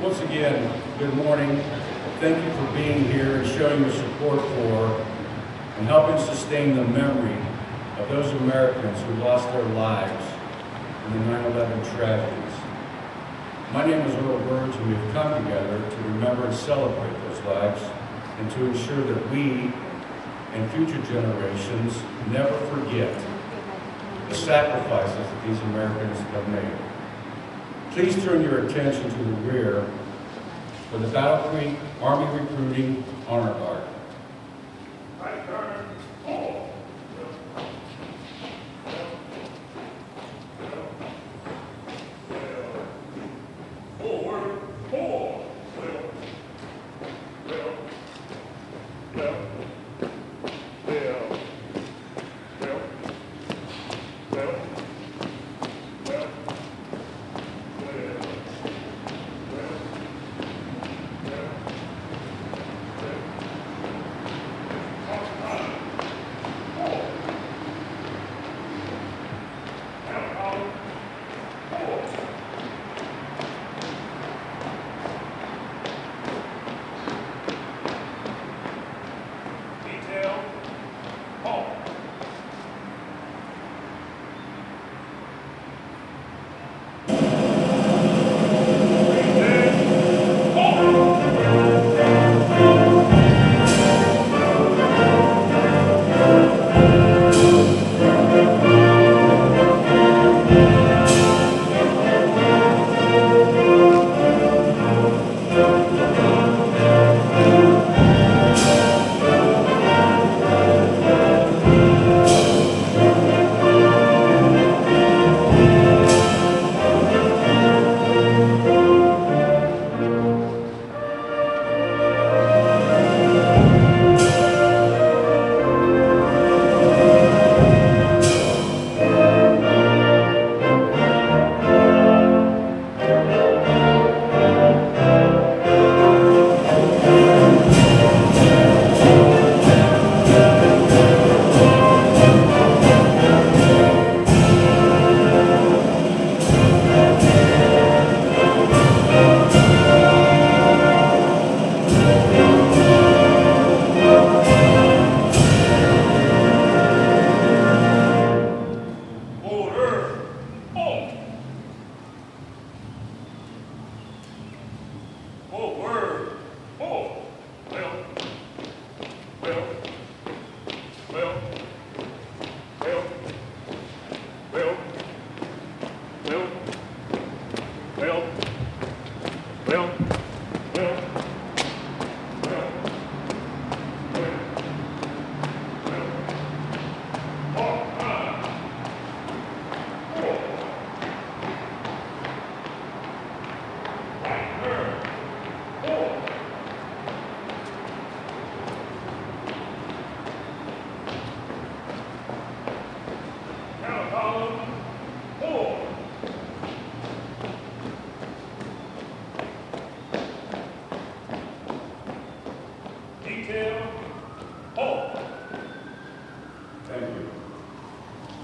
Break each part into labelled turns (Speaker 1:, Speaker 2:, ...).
Speaker 1: Once again, good morning. Thank you for being here and showing your support for and helping sustain the memory of those Americans who lost their lives in the 9/11 tragedies. My name is Earl Burge, and we have come together to remember and celebrate those lives and to ensure that we and future generations never forget the sacrifices that these Americans have made. Please turn your attention to the rear for the Battle Creek Army Recruiting Honor Guard.
Speaker 2: Right turn, hold. Forward, hold.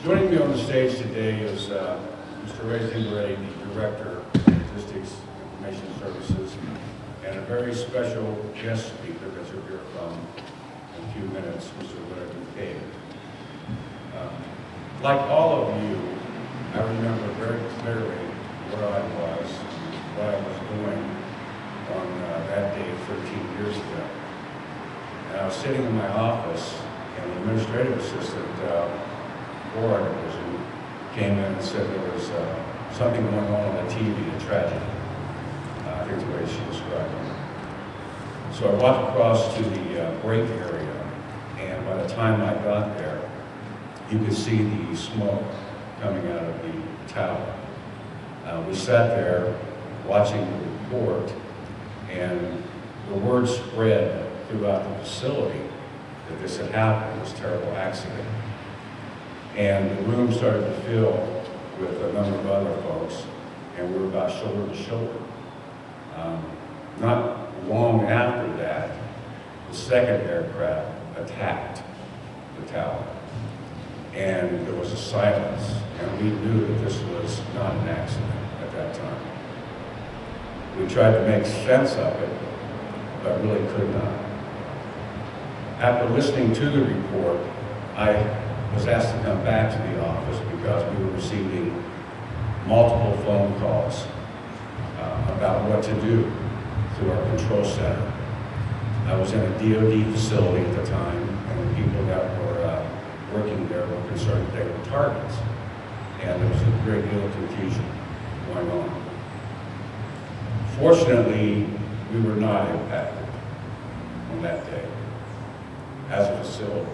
Speaker 1: Joining me on the stage today is Mr. Ray Zingaretti, the Director of Statistics Information Services, and a very special guest speaker that you'll hear from in a few minutes, Mr. Leonard McCabe. Like all of you, I remember very clearly where I was, what I was doing on that day 13 years ago. And I was sitting in my office, and the administrative assistant for our division came in and said there was something going on the TV, a tragedy. I think the way she described it. So I walked across to the break area, and by the time I got there, you could see the smoke coming out of the tower. We sat there watching the report, and the word spread throughout the facility that this had happened, this terrible accident. And the room started to fill with a number of other folks, and we were about shoulder to shoulder. Not long after that, the second aircraft attacked the tower. And there was a silence, and we knew that this was not an accident at that time. We tried to make sense of it, but really could not. After listening to the report, I was asked to come back to the office because we were receiving multiple phone calls about what to do through our control center. I was in a DOD facility at the time, and the people that were working there were concerned that they were targets. And there was a great deal of confusion going on. Fortunately, we were not impacted on that day as a facility,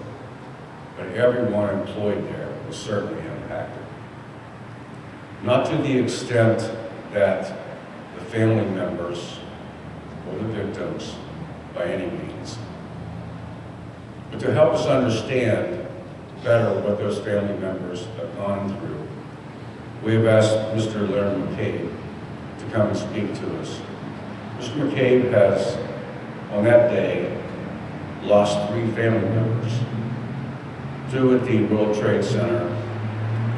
Speaker 1: but everyone employed there was certainly impacted. Not to the extent that the family members or the victims by any means, but to help us understand better what those family members have gone through, we have asked Mr. Larry McCabe to come and speak to us. Mr. McCabe has, on that day, lost 3 family members, 2 at the World Trade Center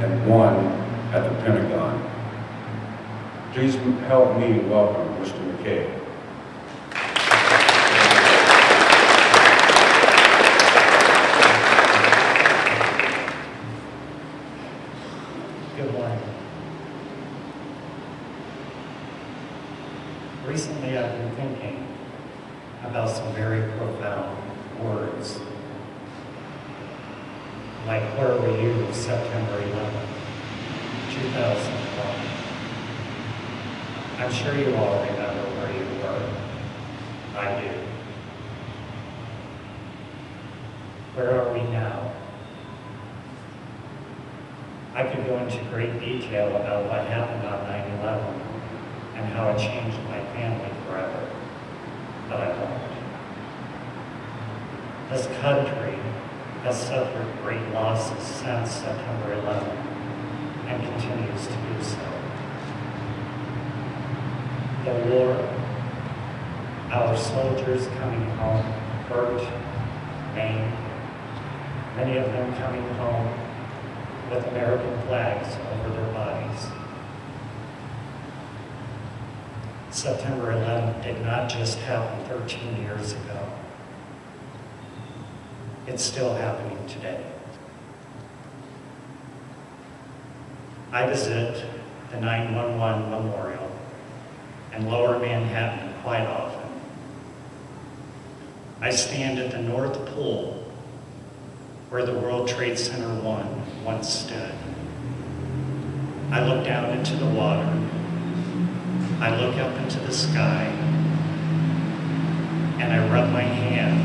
Speaker 1: and 1 at the Pentagon. Please help me welcome Mr. McCabe.
Speaker 3: Good morning. Recently, I've been thinking about some very profound words, like where were you September 11, 2001? I'm sure you all remember where you were. I do. Where are we now? I could go into great detail about what happened on 9/11 and how it changed my family forever, but I won't. This country has suffered great losses since September 11 and continues to do so. The war, our soldiers coming home hurt, maimed, many of them coming home with American flags over their bodies. September 11th did not just happen 13 years ago. It's still happening today. I visit the 9/11 Memorial in Lower Manhattan quite often. I stand at the North Pole where the World Trade Center 1 once stood. I look down into the water. I look up into the sky, and I rub my hand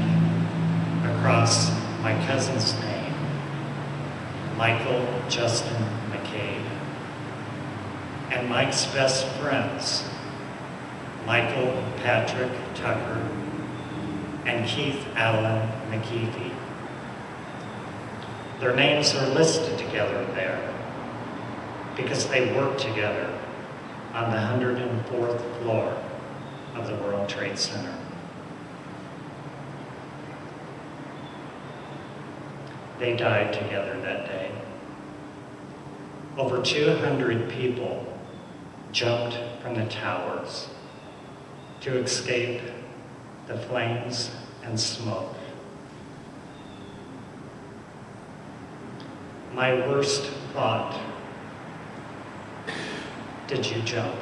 Speaker 3: across my cousin's name, Michael Justin McCabe, and Mike's best friends, Michael Patrick Tucker and Keith Allen McKeithy. Their names are listed together there because they worked together on the 104th floor of the World Trade Center. They died together that day. Over 200 people jumped from the towers to escape the flames and smoke. My worst thought, did you jump?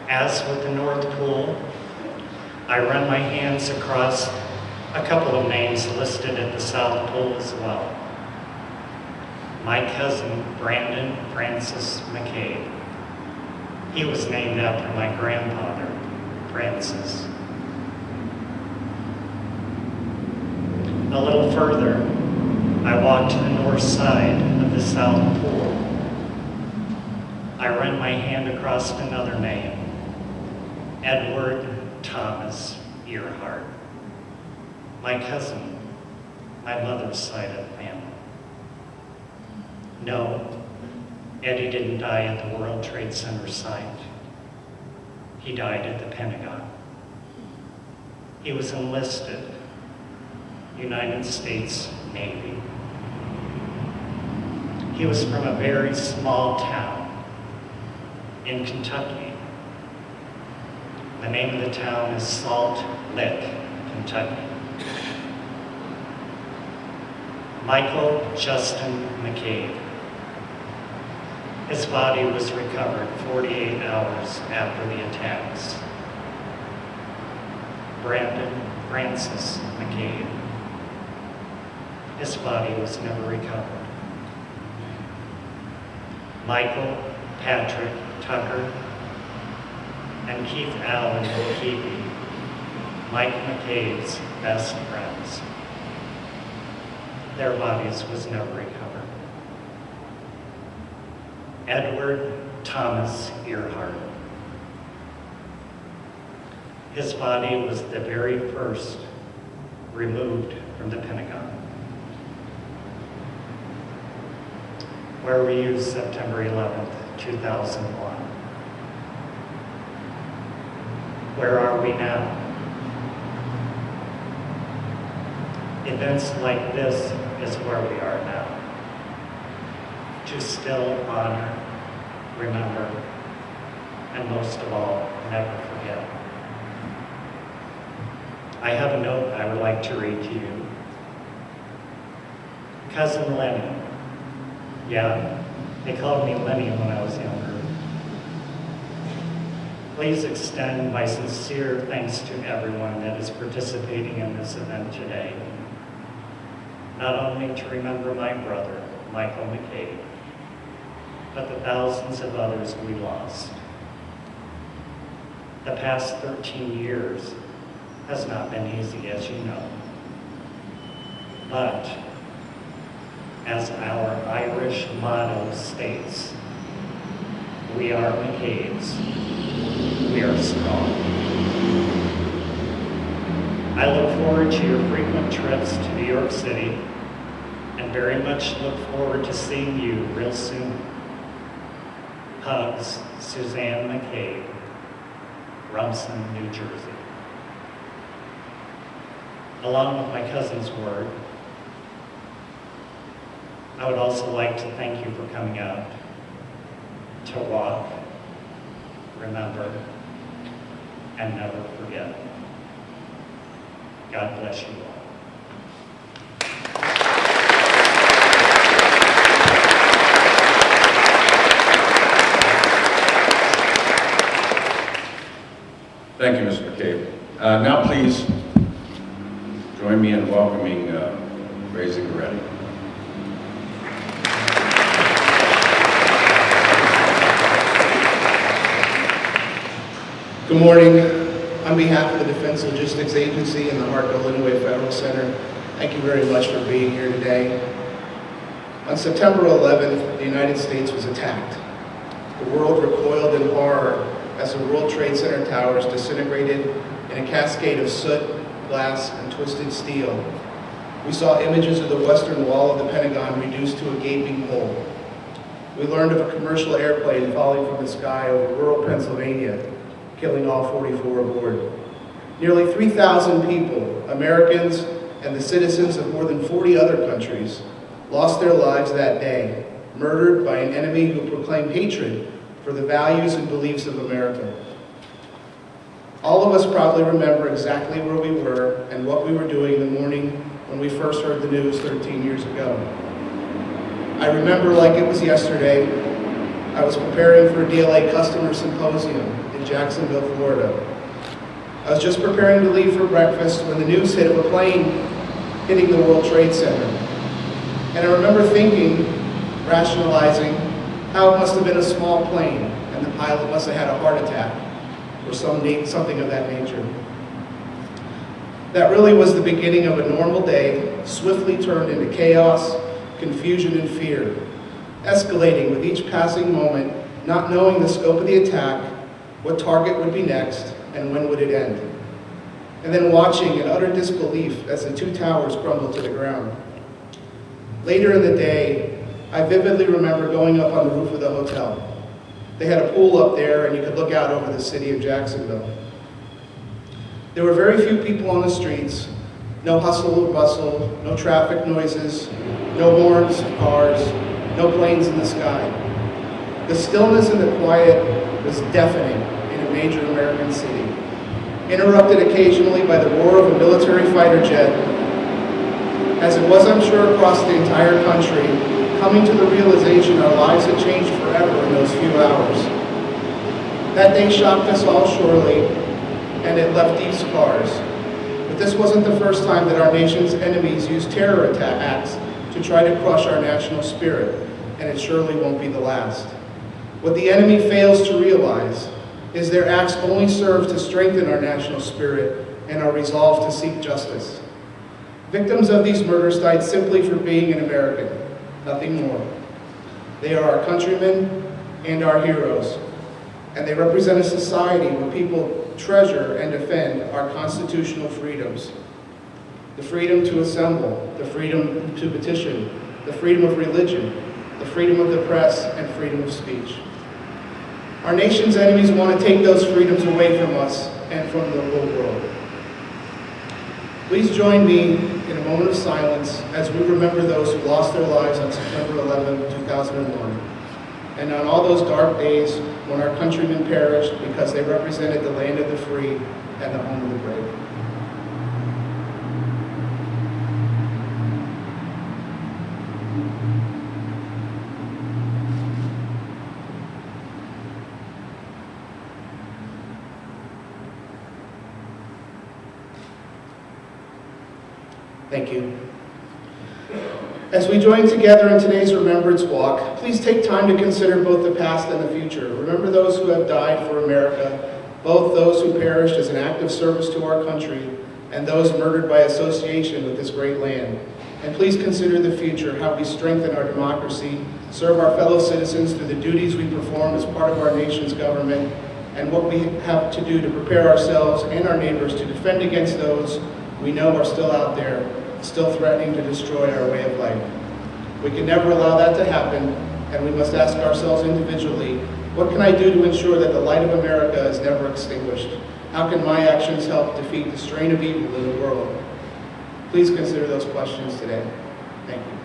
Speaker 3: As with the North Pole, I run my hands across a couple of names listed at the South Pole as well. My cousin, Brandon Francis McCabe. He was named after my grandfather, Francis. A little further, I walk to the north side of the South Pole. I run my hand across another name, Edward Thomas Earhart. My cousin, my mother's side of the family. No, Eddie didn't die at the World Trade Center site. He died at the Pentagon. He was enlisted, United States Navy. He was from a very small town in Kentucky. The name of the town is Salt Lick, Kentucky. Michael Justin McCabe. His body was recovered 48 hours after the attacks. Brandon Francis McCabe. His body was never recovered. Michael Patrick Tucker and Keith Allen McKeeby, Mike McCabe's best friends. Their bodies was never recovered. Edward Thomas Earhart. His body was the very first removed from the Pentagon. Where were you September 11th, 2001? Where are we now? Events like this is where we are now. To still honor, remember, and most of all, never forget. I have a note I would like to read to you. Cousin Lenny. Yeah, they called me Lenny when I was younger. Please extend my sincere thanks to everyone that is participating in this event today. Not only to remember my brother, Michael McCabe, but the thousands of others we lost. The past 13 years has not been easy, as you know. But, as our Irish motto states, we are McCabe's, we are strong. I look forward to your frequent trips to New York City and very much look forward to seeing you real soon. Hugs, Suzanne McCabe, Rumson, New Jersey. Along with my cousin's word, I would also like to thank you for coming out to walk, remember, and never forget. God bless you all.
Speaker 1: Thank you, Mr. McCabe. Now please join me in welcoming Ray Zigaretti.
Speaker 4: Good morning. On behalf of the Defense Logistics Agency and the Hartville-Inouye Federal Center, thank you very much for being here today. On September 11th, the United States was attacked. The world recoiled in horror as the World Trade Center towers disintegrated in a cascade of soot, glass, and twisted steel. We saw images of the western wall of the Pentagon reduced to a gaping hole. We learned of a commercial airplane falling from the sky over rural Pennsylvania, killing all 44 aboard. Nearly 3,000 people, Americans and the citizens of more than 40 other countries, lost their lives that day, murdered by an enemy who proclaimed hatred for the values and beliefs of America. All of us probably remember exactly where we were and what we were doing the morning when we first heard the news 13 years ago. I remember like it was yesterday. I was preparing for a DLA customer symposium in Jacksonville, Florida. I was just preparing to leave for breakfast when the news hit of a plane hitting the World Trade Center. And I remember thinking, rationalizing, how it must have been a small plane and the pilot must have had a heart attack or something of that nature. That really was the beginning of a normal day, swiftly turned into chaos, confusion, and fear, escalating with each passing moment, not knowing the scope of the attack, what target would be next, and when would it end. And then watching in utter disbelief as the two towers crumbled to the ground. Later in the day, I vividly remember going up on the roof of the hotel. They had a pool up there and you could look out over the city of Jacksonville. There were very few people on the streets, no hustle or bustle, no traffic noises, no horns, cars, no planes in the sky. The stillness and the quiet was deafening in a major American city, interrupted occasionally by the roar of a military fighter jet, as it was, I'm sure, across the entire country, coming to the realization our lives had changed forever in those few hours. That day shocked us all surely, and it left deep scars. But this wasn't the first time that our nation's enemies used terror acts to try to crush our national spirit, and it surely won't be the last. What the enemy fails to realize is their acts only serve to strengthen our national spirit and our resolve to seek justice. Victims of these murders died simply for being an American, nothing more. They are our countrymen and our heroes, and they represent a society where people treasure and defend our constitutional freedoms. The freedom to assemble, the freedom to petition, the freedom of religion, the freedom of the press, and freedom of speech. Our nation's enemies want to take those freedoms away from us and from the whole world. Please join me in a moment of silence as we remember those who lost their lives on September 11, 2001, and on all those dark days when our countrymen perished because they represented the land of the free and the home of the brave. Thank you. As we join together in today's Remembrance Walk, please take time to consider both the past and the future. Remember those who have died for America, both those who perished as an act of service to our country and those murdered by association with this great land. And please consider the future, how we strengthen our democracy, serve our fellow citizens through the duties we perform as part of our nation's government, and what we have to do to prepare ourselves and our neighbors to defend against those we know are still out there, still threatening to destroy our way of life. We can never allow that to happen, and we must ask ourselves individually, what can I do to ensure that the light of America is never extinguished? How can my actions help defeat the strain of evil in the world? Please consider those questions today. Thank you.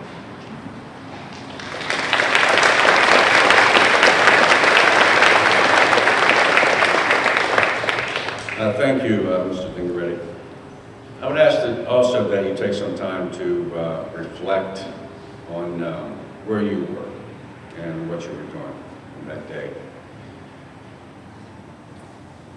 Speaker 1: Thank you, Mr. Dingeretti. I would ask that also that you take some time to reflect on where you were and what you were doing on that day.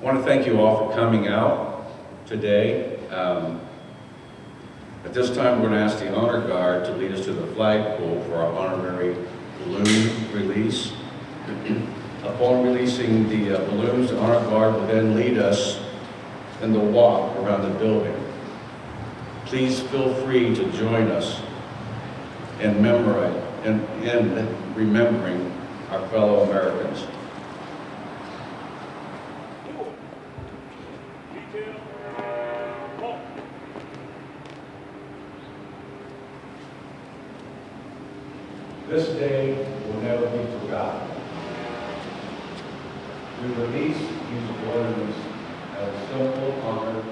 Speaker 1: I want to thank you all for coming out today. At this time, we're going to ask the Honor Guard to lead us to the flagpole for our honorary balloon release. Upon releasing the balloons, the Honor Guard will then lead us in the walk around the building. Please feel free to join us in remembering our fellow Americans.
Speaker 2: Detail. Halt.
Speaker 1: This day will never be forgotten. We release these balloons as a simple honor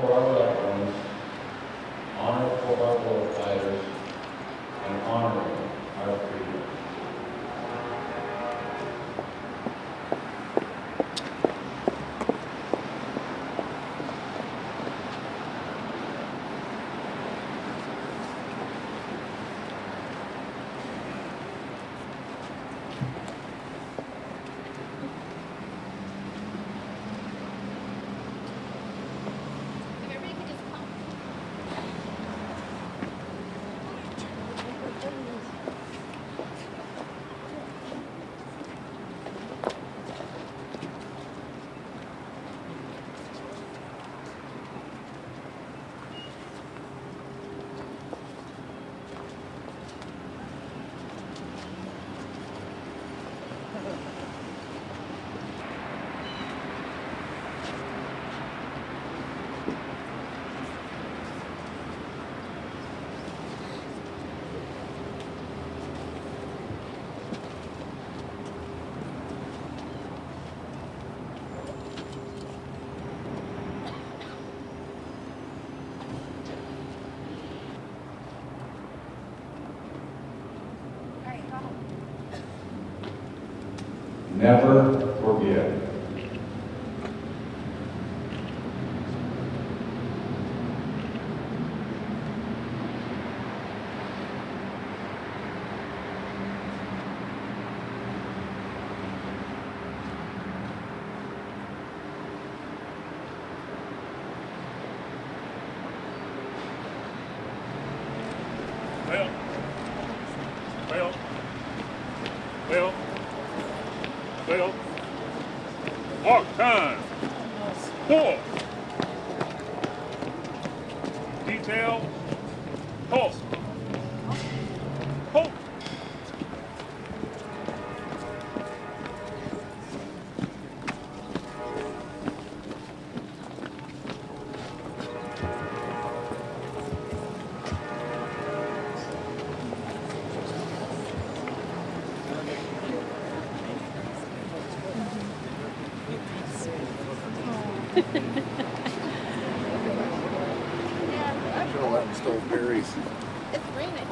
Speaker 1: for our loved ones, honor for our war fighters, and honoring our freedom.
Speaker 5: Everybody could just come.
Speaker 1: never forget.
Speaker 2: Well. Mark time. 4. Detail. Pulse. Hope.
Speaker 5: Yeah,
Speaker 6: I should have let him stole Perry's.
Speaker 5: it's raining.